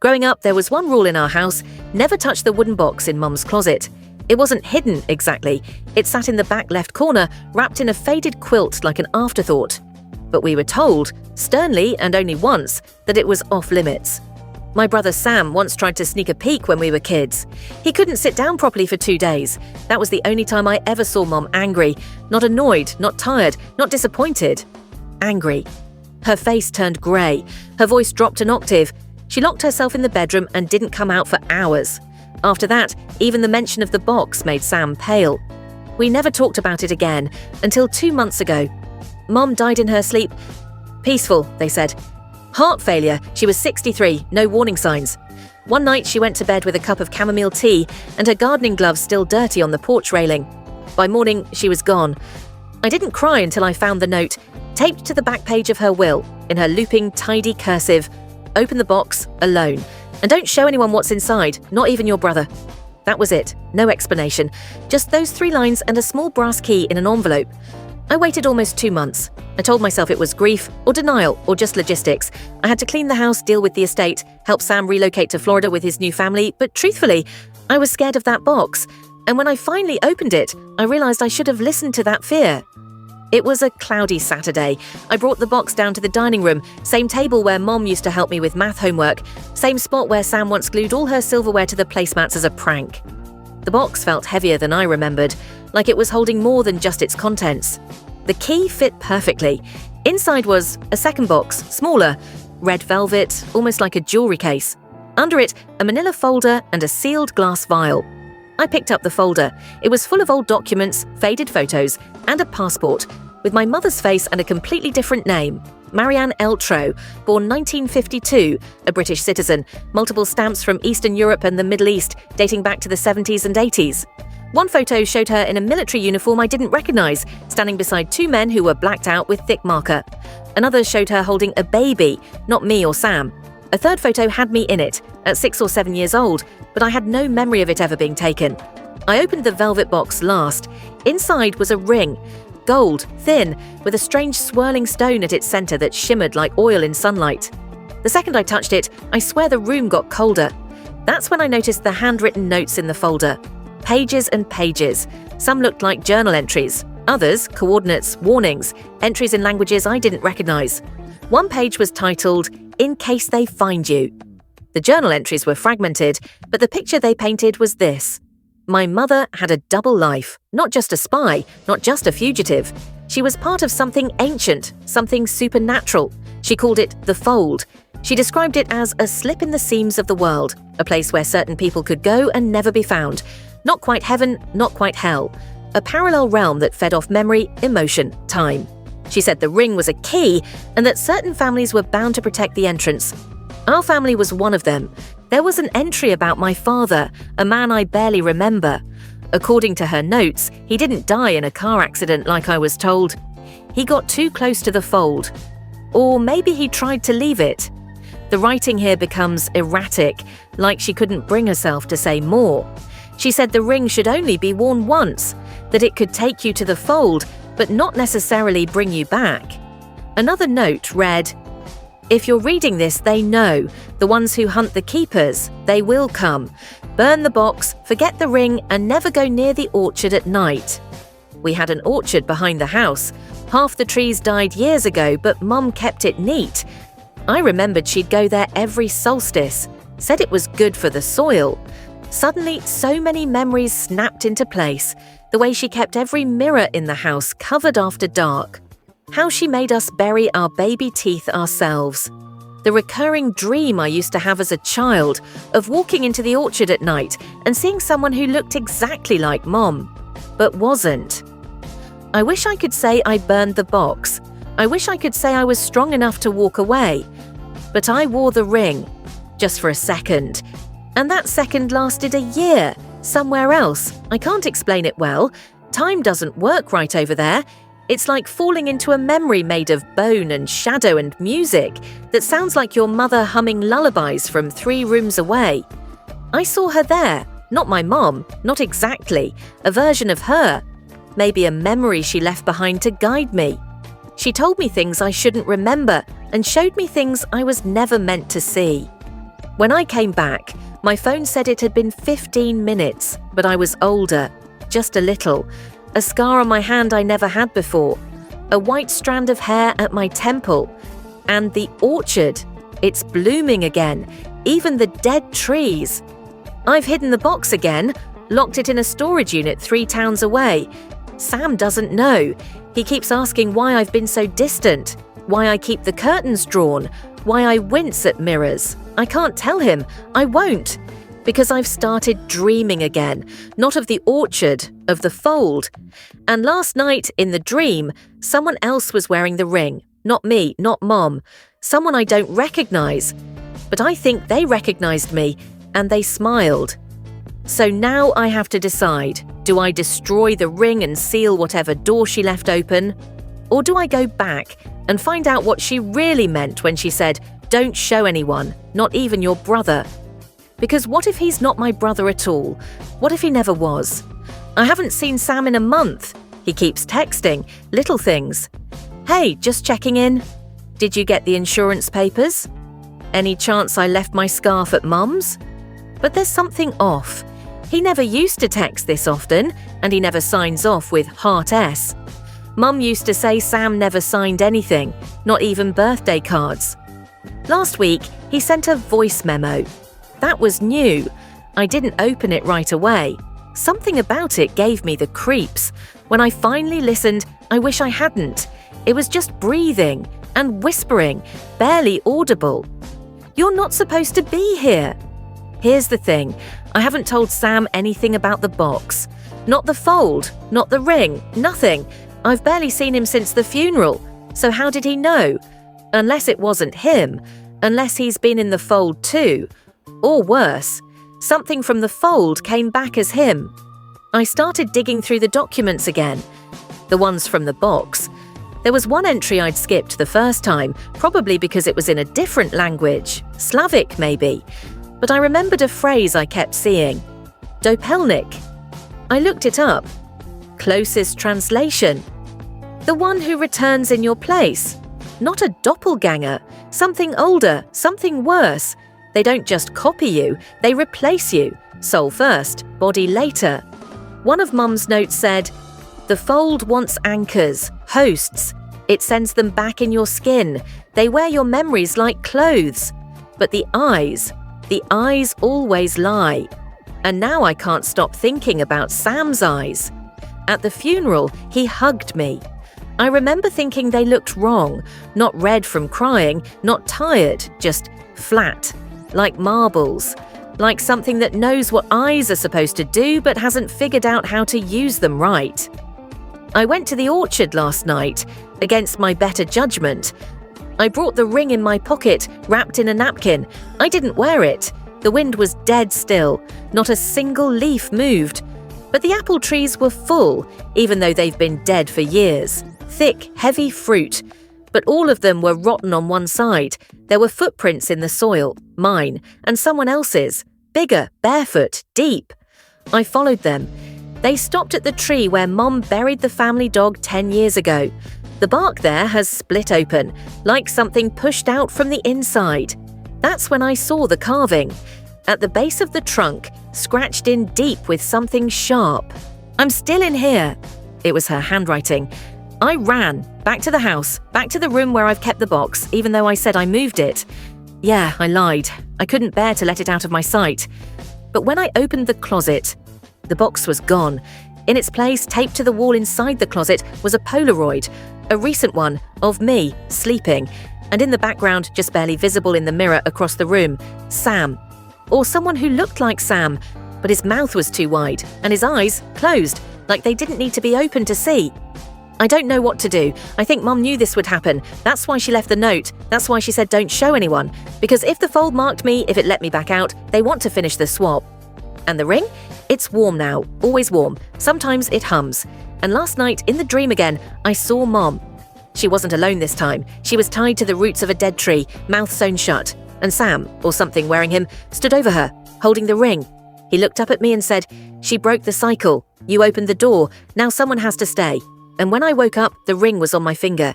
Growing up, there was one rule in our house: never touch the wooden box in Mum's closet. It wasn't hidden exactly. It sat in the back left corner, wrapped in a faded quilt like an afterthought. But we were told, sternly and only once, that it was off-limits. My brother Sam once tried to sneak a peek when we were kids. He couldn't sit down properly for 2 days. That was the only time I ever saw Mom angry. Not annoyed, not tired, not disappointed. Angry. Her face turned grey. Her voice dropped an octave. She locked herself in the bedroom and didn't come out for hours. After that, even the mention of the box made Sam pale. We never talked about it again, until 2 months ago. Mom died in her sleep. Peaceful, they said. Heart failure. She was 63, no warning signs. One night she went to bed with a cup of chamomile tea and her gardening gloves still dirty on the porch railing. By morning, she was gone. I didn't cry until I found the note, taped to the back page of her will, in her looping, tidy cursive. Open the box, alone. And don't show anyone what's inside, not even your brother. That was it. No explanation. Just those 3 lines and a small brass key in an envelope. I waited almost 2 months. I told myself it was grief, or denial, or just logistics. I had to clean the house, deal with the estate, help Sam relocate to Florida with his new family, but truthfully, I was scared of that box. And when I finally opened it, I realized I should have listened to that fear. It was a cloudy Saturday. I brought the box down to the dining room, same table where Mom used to help me with math homework, same spot where Sam once glued all her silverware to the placemats as a prank. The box felt heavier than I remembered, like it was holding more than just its contents. The key fit perfectly. Inside was a second box, smaller, red velvet, almost like a jewelry case. Under it, a manila folder and a sealed glass vial. I picked up the folder. It was full of old documents, faded photos, and a passport, with my mother's face and a completely different name. Marianne Eltro, born 1952, a British citizen, multiple stamps from Eastern Europe and the Middle East, dating back to the 70s and 80s. One photo showed her in a military uniform I didn't recognize, standing beside 2 men who were blacked out with thick marker. Another showed her holding a baby, not me or Sam. A third photo had me in it, at 6 or 7 years old, but I had no memory of it ever being taken. I opened the velvet box last. Inside was a ring, gold, thin, with a strange swirling stone at its center that shimmered like oil in sunlight. The second I touched it, I swear the room got colder. That's when I noticed the handwritten notes in the folder. Pages and pages. Some looked like journal entries. Others, coordinates, warnings, entries in languages I didn't recognize. One page was titled, "In case they find you." The journal entries were fragmented, but the picture they painted was this. My mother had a double life, not just a spy, not just a fugitive. She was part of something ancient, something supernatural. She called it the Fold. She described it as a slip in the seams of the world, a place where certain people could go and never be found. Not quite heaven, not quite hell. A parallel realm that fed off memory, emotion, time. She said the ring was a key and that certain families were bound to protect the entrance. Our family was one of them. There was an entry about my father, a man I barely remember. According to her notes, he didn't die in a car accident like I was told. He got too close to the fold. Or maybe he tried to leave it. The writing here becomes erratic, like she couldn't bring herself to say more. She said the ring should only be worn once, that it could take you to the fold, but not necessarily bring you back. Another note read, "If you're reading this, they know. The ones who hunt the keepers, they will come. Burn the box, forget the ring, and never go near the orchard at night." We had an orchard behind the house. Half the trees died years ago, but Mum kept it neat. I remembered she'd go there every solstice, said it was good for the soil. Suddenly, so many memories snapped into place. The way she kept every mirror in the house covered after dark. How she made us bury our baby teeth ourselves. The recurring dream I used to have as a child of walking into the orchard at night and seeing someone who looked exactly like Mom, but wasn't. I wish I could say I burned the box. I wish I could say I was strong enough to walk away. But I wore the ring, just for a second. And that second lasted a year, somewhere else. I can't explain it well. Time doesn't work right over there. It's like falling into a memory made of bone and shadow and music that sounds like your mother humming lullabies from 3 rooms away. I saw her there, not my mom, not exactly, a version of her. Maybe a memory she left behind to guide me. She told me things I shouldn't remember and showed me things I was never meant to see. When I came back, my phone said it had been 15 minutes, but I was older, just a little. A scar on my hand I never had before. A white strand of hair at my temple. And the orchard. It's blooming again. Even the dead trees. I've hidden the box again, locked it in a storage unit 3 towns away. Sam doesn't know. He keeps asking why I've been so distant, why I keep the curtains drawn, why I wince at mirrors. I can't tell him. I won't. Because I've started dreaming again, not of the orchard, of the fold. And last night, in the dream, someone else was wearing the ring. Not me, not Mom. Someone I don't recognize. But I think they recognized me, and they smiled. So now I have to decide, do I destroy the ring and seal whatever door she left open? Or do I go back and find out what she really meant when she said, "Don't show anyone, not even your brother"? Because what if he's not my brother at all? What if he never was? I haven't seen Sam in a month. He keeps texting, little things. "Hey, just checking in. Did you get the insurance papers? Any chance I left my scarf at Mum's?" But there's something off. He never used to text this often, and he never signs off with heart S. Mum used to say Sam never signed anything, not even birthday cards. Last week, he sent a voice memo. That was new. I didn't open it right away. Something about it gave me the creeps. When I finally listened, I wish I hadn't. It was just breathing and whispering, barely audible. "You're not supposed to be here." Here's the thing. I haven't told Sam anything about the box. Not the fold, not the ring, nothing. I've barely seen him since the funeral. So how did he know? Unless it wasn't him. Unless he's been in the fold too. Or worse, something from the fold came back as him. I started digging through the documents again. The ones from the box. There was one entry I'd skipped the first time, probably because it was in a different language. Slavic, maybe. But I remembered a phrase I kept seeing. Dopelnik. I looked it up. Closest translation. The one who returns in your place. Not a doppelganger. Something older, something worse. They don't just copy you, they replace you. Soul first, body later. One of Mum's notes said, "The fold wants anchors, hosts. It sends them back in your skin. They wear your memories like clothes. But the eyes always lie." And now I can't stop thinking about Sam's eyes. At the funeral, he hugged me. I remember thinking they looked wrong, not red from crying, not tired, just flat, like marbles, like something that knows what eyes are supposed to do but hasn't figured out how to use them right. I went to the orchard last night, against my better judgment. I brought the ring in my pocket, wrapped in a napkin. I didn't wear it. The wind was dead still. Not a single leaf moved. But the apple trees were full, even though they've been dead for years. Thick, heavy fruit. But all of them were rotten on one side. There were footprints in the soil, mine, and someone else's. Bigger, barefoot, deep. I followed them. They stopped at the tree where Mom buried the family dog 10 years ago. The bark there has split open, like something pushed out from the inside. That's when I saw the carving. At the base of the trunk, scratched in deep with something sharp. "I'm still in here." It was her handwriting. I ran, back to the house, back to the room where I've kept the box, even though I said I moved it. Yeah, I lied. I couldn't bear to let it out of my sight. But when I opened the closet, the box was gone. In its place, taped to the wall inside the closet, was a Polaroid, a recent one, of me, sleeping, and in the background, just barely visible in the mirror across the room, Sam. Or someone who looked like Sam, but his mouth was too wide, and his eyes closed, like they didn't need to be open to see. I don't know what to do. I think Mum knew this would happen. That's why she left the note. That's why she said don't show anyone. Because if the fold marked me, if it let me back out, they want to finish the swap. And the ring? It's warm now, always warm. Sometimes it hums. And last night, in the dream again, I saw Mom. She wasn't alone this time. She was tied to the roots of a dead tree, mouth sewn shut. And Sam, or something wearing him, stood over her, holding the ring. He looked up at me and said, "She broke the cycle. You opened the door. Now someone has to stay." And when I woke up, the ring was on my finger.